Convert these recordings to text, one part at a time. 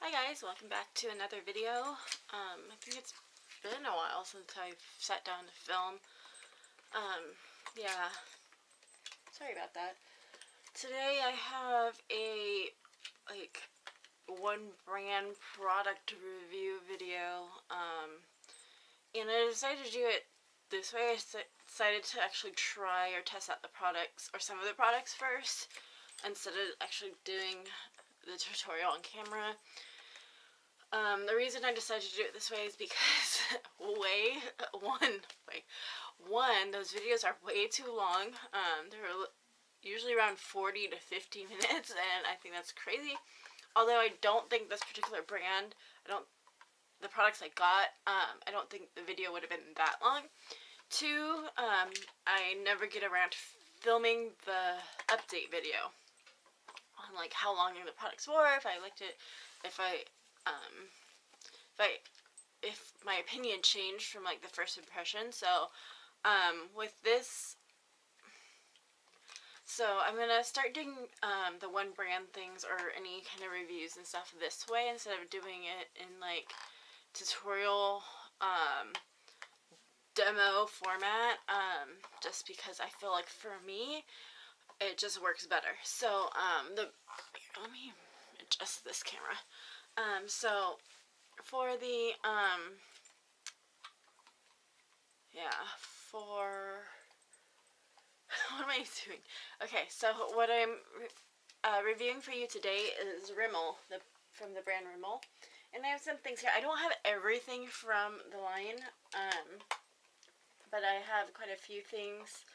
Hi guys, welcome back to another video. I think it's been a while since I've sat down to film. Yeah, sorry about that. Today I have a, one brand product review video, and I decided to do it this way. I decided to actually try or test out the products, or some of the products first, instead of actually doing the tutorial on camera. The reason I decided to do it this way is because one, those videos are way too long. They're usually around 40 to 50 minutes, and I think that's crazy. Although I don't think this particular brand, the products I got, I don't think the video would have been that long. Two, I never get around to filming the update video on like how long the products were, if I liked it, if my opinion changed from like the first impression. So with this, I'm gonna start doing the one brand things or any kind of reviews and stuff this way instead of doing it in like tutorial demo format, just because I feel like for me it just works better. So let me adjust this camera. So for the what am I doing? Okay, so what I'm reviewing for you today is Rimmel, from the brand Rimmel, and I have some things here. I don't have everything from the line, but I have quite a few things.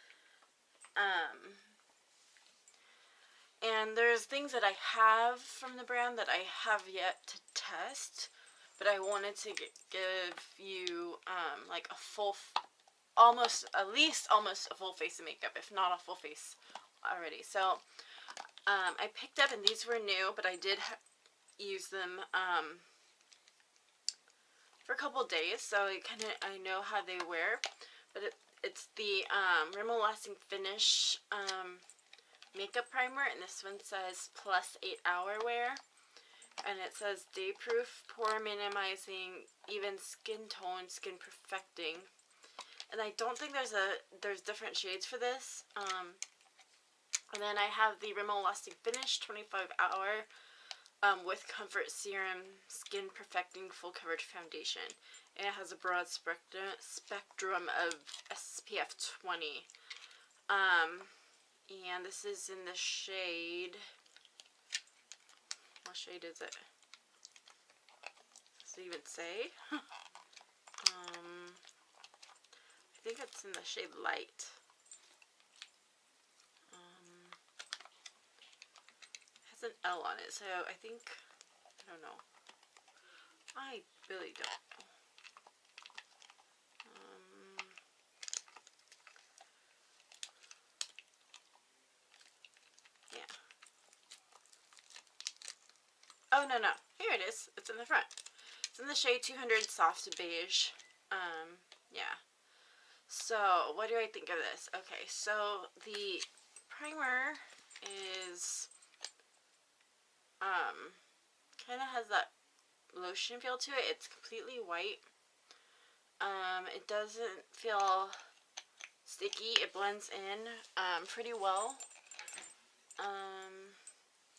And there's things that I have from the brand that I have yet to test, but I wanted to give you like a full, at least almost a full face of makeup, if not a full face already. So I picked up, and these were new, but I did use them for a couple days, so I know how they wear. But it's the Rimmel Lasting Finish makeup primer, and this one says plus 8 hour wear, and it says day proof, pore minimizing, even skin tone, skin perfecting. And I don't think there's different shades for this. And then I have the Rimmel Lasting Finish 25 hour with Comfort Serum Skin Perfecting Full Coverage Foundation, and it has a broad spectrum of SPF 20. And this is in the shade, what shade is it? Does it even say? I think it's in the shade Light. It has an L on it, so I think, I don't know. I really don't know. Oh, no, here it is. It's in the front. It's in the shade 200 Soft Beige. Yeah. So, what do I think of this? Okay, so the primer is, kind of has that lotion feel to it. It's completely white. It doesn't feel sticky. It blends in, pretty well.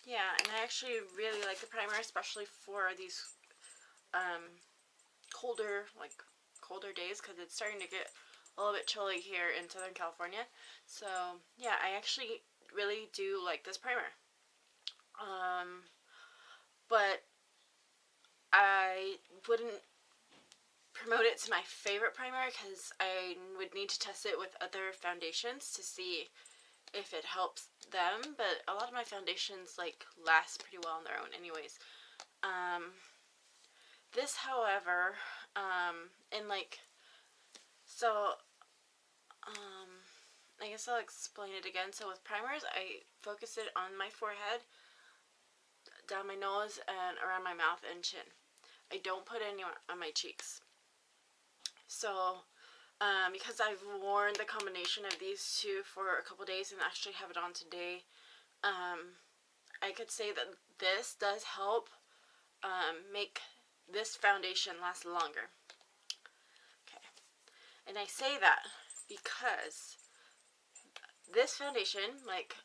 Yeah, and I actually really like the primer, especially for these colder days, because it's starting to get a little bit chilly here in Southern California. So yeah, I actually really do like this primer. But I wouldn't promote it to my favorite primer, because I would need to test it with other foundations to see if it helps them, but a lot of my foundations like last pretty well on their own anyways. This, however, I guess I'll explain it again. So with primers, I focus it on my forehead, down my nose, and around my mouth and chin. I don't put any on my cheeks. So because I've worn the combination of these two for a couple days and actually have it on today, I could say that this does help make this foundation last longer. Okay, and I say that because this foundation, like,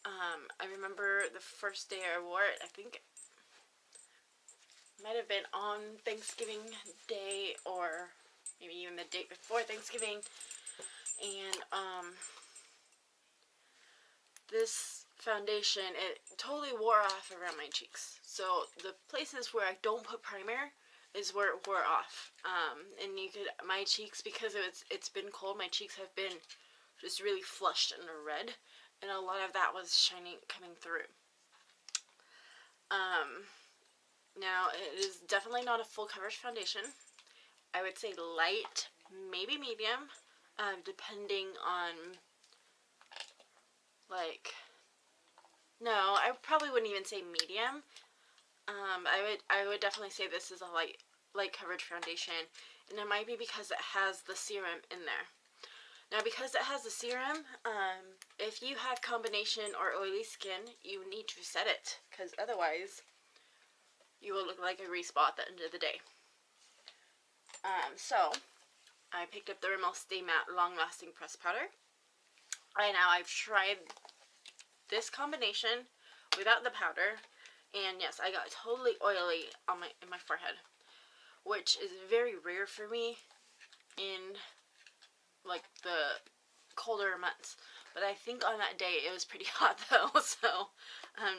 I remember the first day I wore it, I think it might have been on Thanksgiving Day or maybe even the day before Thanksgiving, and this foundation, it totally wore off around my cheeks. So the places where I don't put primer is where it wore off. And you could, my cheeks, because it's been cold, my cheeks have been just really flushed and red, and a lot of that was shining, coming through. Now it is definitely not a full coverage foundation. I would say light, maybe medium, depending on, like, no, I probably wouldn't even say medium. I would definitely say this is a light coverage foundation, and it might be because it has the serum in there. Now, because it has the serum, if you have combination or oily skin, you need to set it, because otherwise you will look like a grease spot at the end of the day. So I picked up the Rimmel Stay Matte Long Lasting Press Powder. Now I've tried this combination without the powder, and yes, I got totally oily on in my forehead, which is very rare for me in like the colder months. But I think on that day it was pretty hot though, so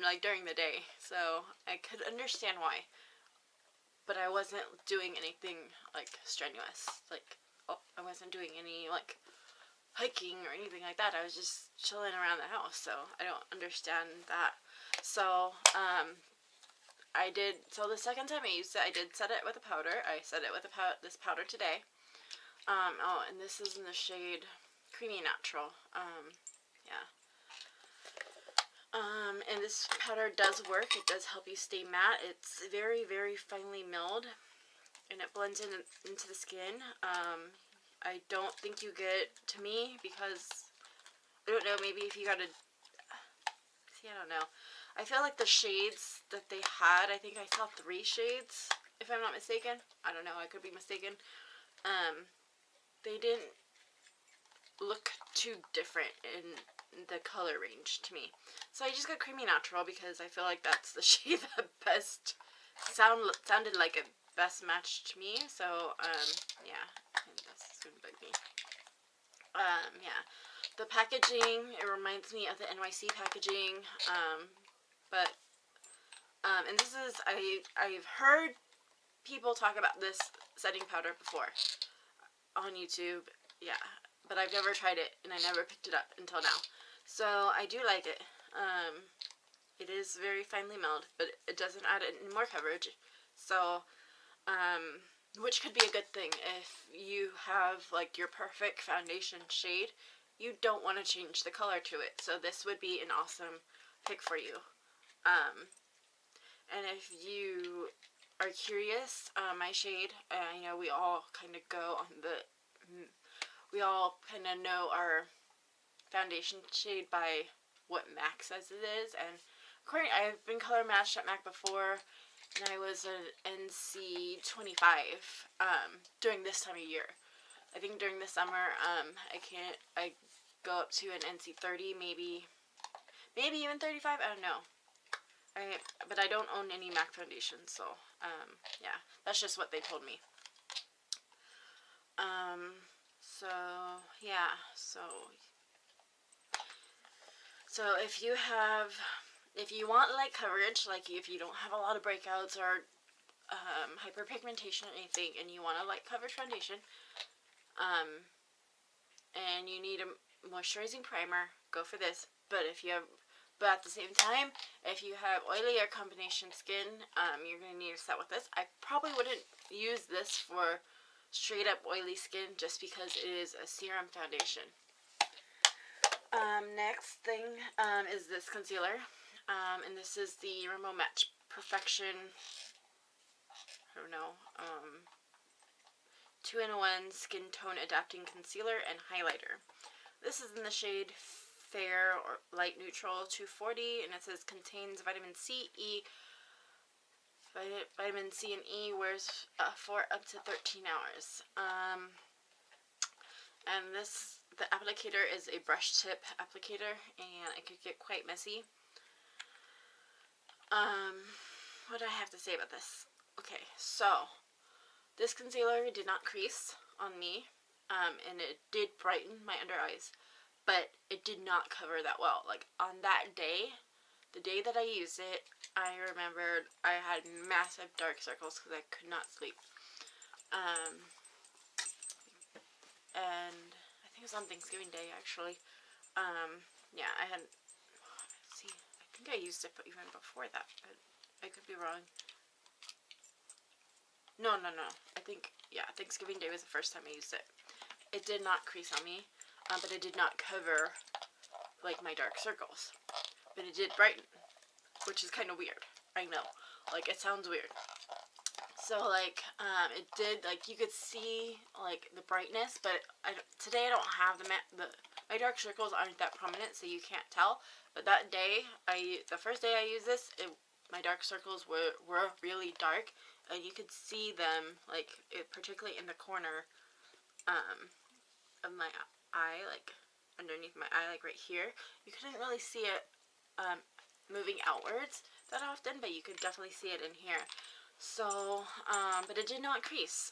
like during the day, so I could understand why. But I wasn't doing anything like strenuous, like I wasn't doing any like hiking or anything like that. I was just chilling around the house, so I don't understand that. So so the second time I used it, I did set it with a powder. I set it with this powder today. Oh, and this is in the shade Creamy Natural. Yeah. And this powder does work. It does help you stay matte. It's very, very finely milled, and it blends into the skin. I don't think you get, to me, because, I don't know, maybe if you got see, I don't know. I feel like the shades that they had, I think I saw 3 shades, if I'm not mistaken. I don't know, I could be mistaken. They didn't look too different in the color range to me. So I just got Creamy Natural because I feel like that's the shade that best sounded like it best matched to me. So yeah, that's gonna bug me. Yeah, the packaging, it reminds me of the NYC packaging. And this is, I've heard people talk about this setting powder before on YouTube. Yeah, but I've never tried it, and I never picked it up until now. So I do like it. It is very finely milled, but it doesn't add any more coverage. So, which could be a good thing if you have like your perfect foundation shade. You don't want to change the color to it. So this would be an awesome pick for you. And if you are curious, my shade, you know, we all kind of go on we all kind of know our foundation shade by what MAC says it is, and I've been color matched at MAC before, and I was an NC 25 during this time of year. I think during the summer, I go up to an NC 30, maybe even 35. I don't know. But I don't own any MAC foundations, so yeah, that's just what they told me. So yeah, so if you want light coverage, like if you don't have a lot of breakouts or hyperpigmentation or anything, and you want a light coverage foundation, and you need a moisturizing primer, go for this. But at the same time, if you have oily or combination skin, you're going to need to set with this. I probably wouldn't use this for straight up oily skin just because it is a serum foundation. Next thing is this concealer, and this is the Rimmel Match Perfection, I don't know, 2-in-1 Skin Tone Adapting Concealer and Highlighter. This is in the shade Fair or Light Neutral 240, and it says contains vitamin C, E, vitamin C and E wears for up to 13 hours. And the applicator is a brush tip applicator, and it could get quite messy. What do I have to say about this? Okay, so this concealer did not crease on me, and it did brighten my under eyes, but it did not cover that well. Like, on that day, the day that I used it, I remembered I had massive dark circles because I could not sleep. And I think it was on Thanksgiving Day, actually. Yeah, let's see, I think I used it even before that, but I could be wrong. No. I think, yeah, Thanksgiving Day was the first time I used it. It did not crease on me, but it did not cover, like, my dark circles. But it did brighten, which is kind of weird. I know. Like, it sounds weird. So, like, it did, like, you could see, like, the brightness, but today I don't have my dark circles aren't that prominent, so you can't tell. But that day, the first day I used this, my dark circles were really dark, and you could see them, like, particularly in the corner of my eye, like, underneath my eye, like, right here. You couldn't really see it moving outwards that often, but you could definitely see it in here. So, but it did not crease.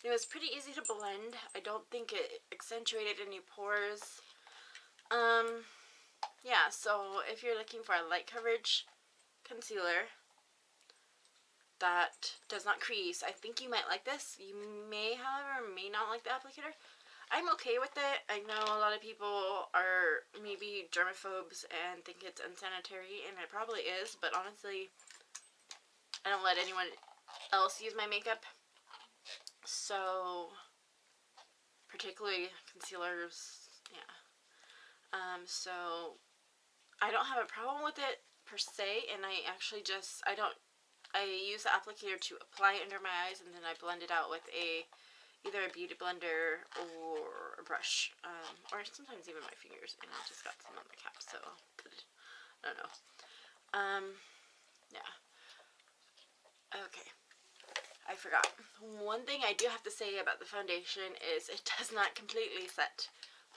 It was pretty easy to blend. I don't think it accentuated any pores. Yeah, so if you're looking for a light coverage concealer that does not crease, I think you might like this. You may, however, may not like the applicator. I'm okay with it. I know a lot of people are maybe germaphobes and think it's unsanitary, and it probably is, but honestly, I don't let anyone else use my makeup. So, particularly concealers, yeah. So, I don't have a problem with it per se, and I actually I use the applicator to apply it under my eyes, and then I blend it out with either a beauty blender or a brush, or sometimes even my fingers, and I just got some on the cap, so I don't know. Yeah. Okay. I forgot. One thing I do have to say about the foundation is it does not completely set.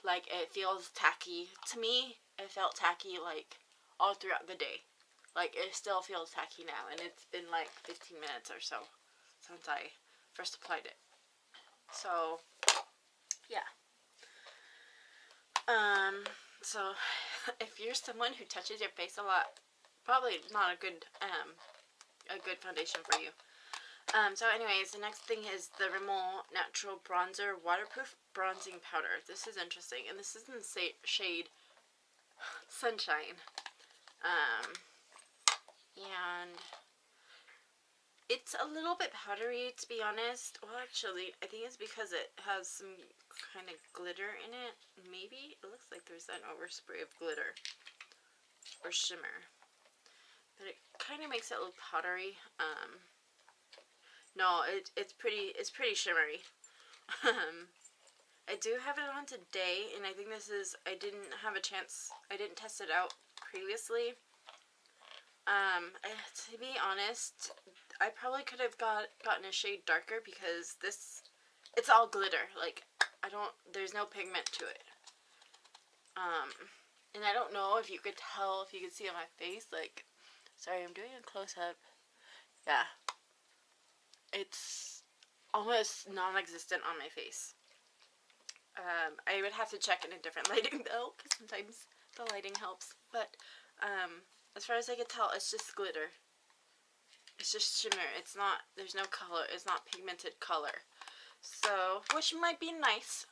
Like, it feels tacky. To me, it felt tacky, like, all throughout the day. Like, it still feels tacky now, and it's been, like, 15 minutes or so since I first applied it. So, yeah. So, if you're someone who touches your face a lot, probably not a good foundation for you. So anyways, the next thing is the Rimmel Natural Bronzer Waterproof Bronzing Powder. This is interesting, and this is in the shade Sunshine. And it's a little bit powdery, to be honest. Well, actually, I think it's because it has some kind of glitter in it. Maybe it looks like there's an overspray of glitter or shimmer, but it kind of makes it look powdery. No, it's pretty shimmery. I do have it on today, and I think I didn't test it out previously. To be honest, I probably could have gotten a shade darker because it's all glitter. Like, there's no pigment to it. And I don't know if you could see on my face, like, sorry, I'm doing a close-up. Yeah. It's almost non-existent on my face. I would have to check in a different lighting, though, because sometimes the lighting helps. But, as far as I can tell, it's just glitter. It's just shimmer. There's no color. It's not pigmented color. So, which might be nice.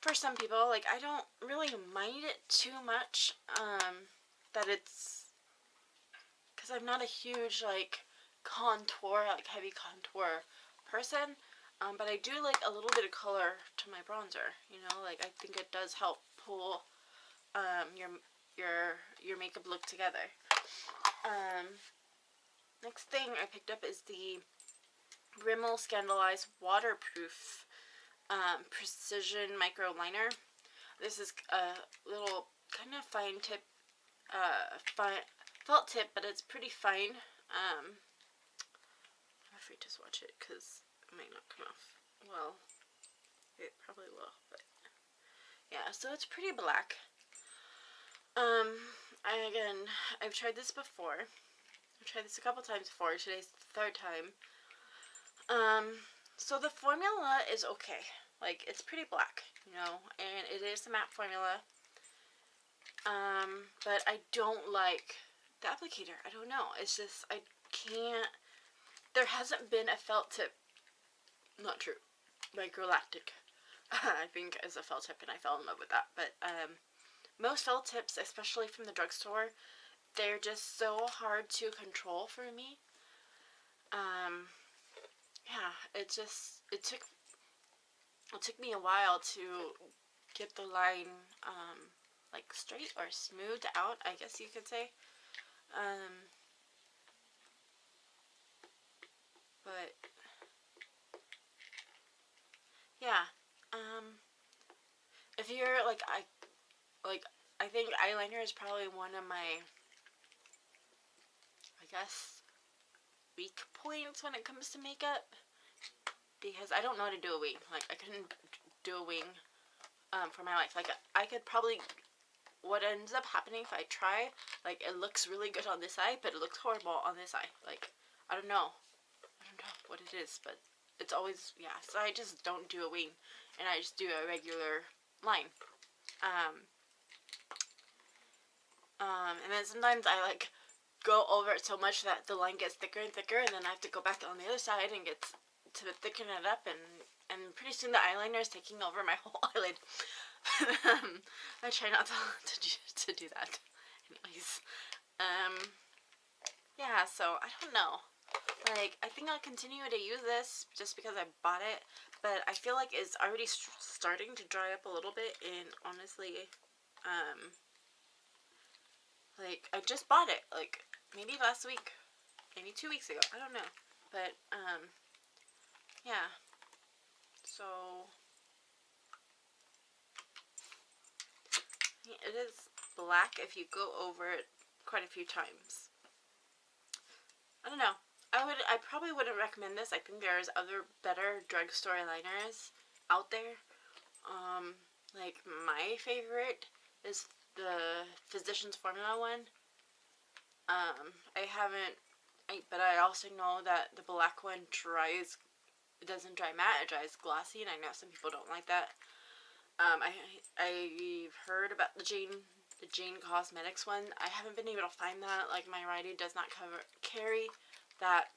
For some people, like, I don't really mind it too much, because I'm not a huge, like, heavy contour person, but I do like a little bit of color to my bronzer, you know, like, I think it does help pull, your makeup look together. Next thing I picked up is the Rimmel Scandaleyes Waterproof Precision Micro Liner. This is a little kind of fine felt tip, but it's pretty fine. I'm afraid to swatch it because it might not come off well. It probably will, but yeah, so it's pretty black. I've tried this before. I've tried this a couple times before. Today's the 3rd time. So the formula is okay. Like, it's pretty black, you know, and it is a matte formula. But I don't like the applicator. I don't know. It's just, I can't, there hasn't been a felt tip, not true, Microlactic, I think, is a felt tip, and I fell in love with that. But, most felt tips, especially from the drugstore, they're just so hard to control for me. Yeah, it took me a while to get the line, like, straight or smoothed out, I guess you could say. But yeah, if you're like, I think eyeliner is probably one of my, I guess, weak points when it comes to makeup, because I don't know how to do a wing. Like, I couldn't do a wing for my life. Like, I could probably, what ends up happening if I try, like, it looks really good on this eye, but it looks horrible on this eye. Like, I don't know what it is, but it's always, yeah, so I just don't do a wing, and I just do a regular line. And then sometimes I, like, go over it so much that the line gets thicker and thicker, and then I have to go back on the other side and get to thicken it up, and pretty soon the eyeliner is taking over my whole eyelid. I try not to do that. Anyways, yeah, so I don't know. Like, I think I'll continue to use this just because I bought it, but I feel like it's already starting to dry up a little bit, and honestly, like, I just bought it, like, maybe last week, maybe 2 weeks ago, I don't know, but, yeah, so, yeah, it is black if you go over it quite a few times. I don't know. I probably wouldn't recommend this. I think there's other better drugstore liners out there. Like, my favorite is the Physicians Formula one. But I also know that the black one dries, it doesn't dry matte, it dries glossy, and I know some people don't like that. I've heard about the Jane Cosmetics one. I haven't been able to find that. Like, my Rite Aid does not carry that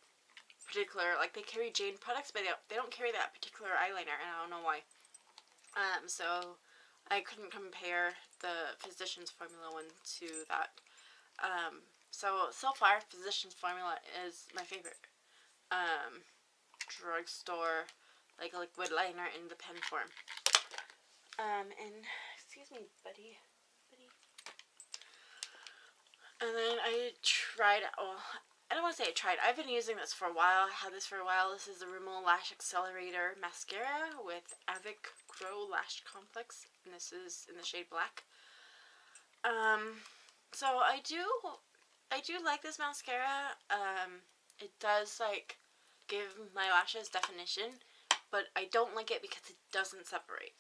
particular, like, they carry Jane products, but they don't carry that particular eyeliner, and I don't know why. So I couldn't compare the Physicians Formula one to that. So far, Physicians Formula is my favorite drugstore, like, liquid liner in the pen form. And excuse me, buddy. And then I tried, well, I don't want to say I tried. I've been using this for a while. I had this for a while. This is the Rimmel Lash Accelerator Mascara with Avec Grow Lash Complex. And this is in the shade black. So I do like this mascara. It does, like, give my lashes definition, but I don't like it because it doesn't separate.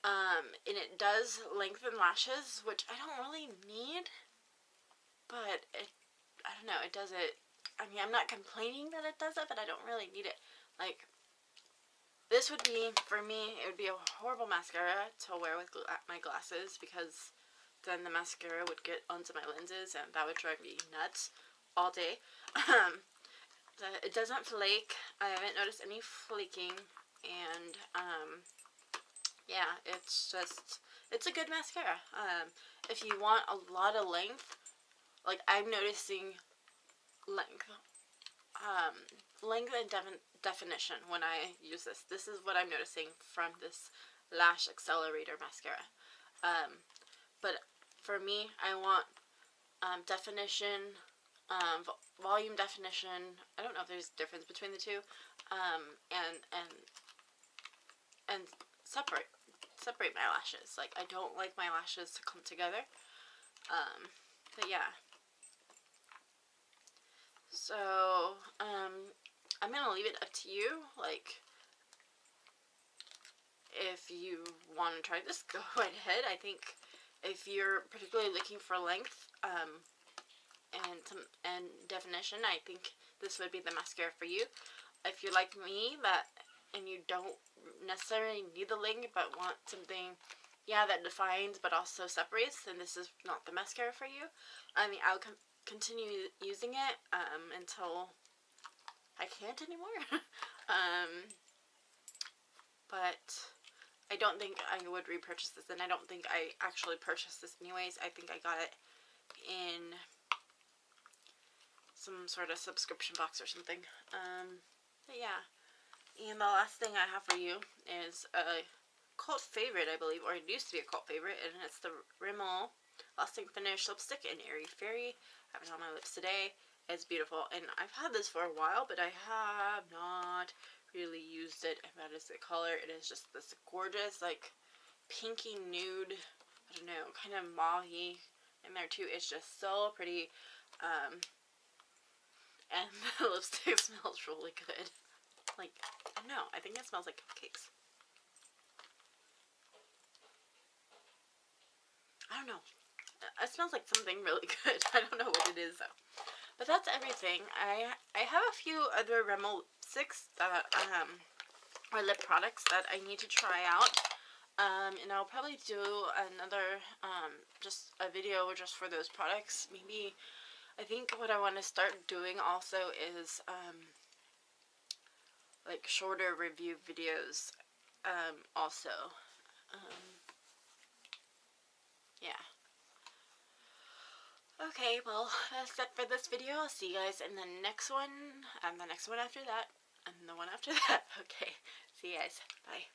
And it does lengthen lashes, which I don't really need, but I don't know, it does it. I mean, I'm not complaining that it does it, but I don't really need it. Like, this would be, for me, it would be a horrible mascara to wear with my glasses, because then the mascara would get onto my lenses, and that would drive me nuts all day. It doesn't flake. I haven't noticed any flaking, and, yeah, it's a good mascara. If you want a lot of length, like, I'm noticing length and definition when I use this. This is what I'm noticing from this Lash Accelerator mascara. But for me, I want definition, volume definition. I don't know if there's a difference between the two. And separate my lashes. Like, I don't like my lashes to come together. But yeah. So, I'm gonna leave it up to you. Like, if you want to try this, go right ahead. I think if you're particularly looking for length, and definition, I think this would be the mascara for you. If you're like me, and you don't necessarily need the length but want something, yeah, that defines but also separates, then this is not the mascara for you. I mean, I'll continue using it until I can't anymore. But I don't think I would repurchase this, and I don't think I actually purchased this anyways. I think I got it in some sort of subscription box or something. But yeah. And the last thing I have for you is a cult favorite, I believe, or it used to be a cult favorite, and it's the Rimmel Lasting Finish Lipstick in Airy Fairy. I have it on my lips today. It's beautiful, and I've had this for a while, but I have not really used it. And that is the color. It is just this gorgeous, like, pinky nude, I don't know, kind of mauve-y in there too. It's just so pretty, and the lipstick smells really good. Like, I don't know, I think it smells like cupcakes. I don't know. It smells like something really good. I don't know what it is though. But that's everything. I have a few other Rimmel lipsticks that or lip products that I need to try out. And I'll probably do another just a video just for those products. Maybe I think what I want to start doing also is like shorter review videos also. Yeah. Okay, well, that's it for this video. I'll see you guys in the next one, and the next one after that, and the one after that. Okay, see you guys. Bye.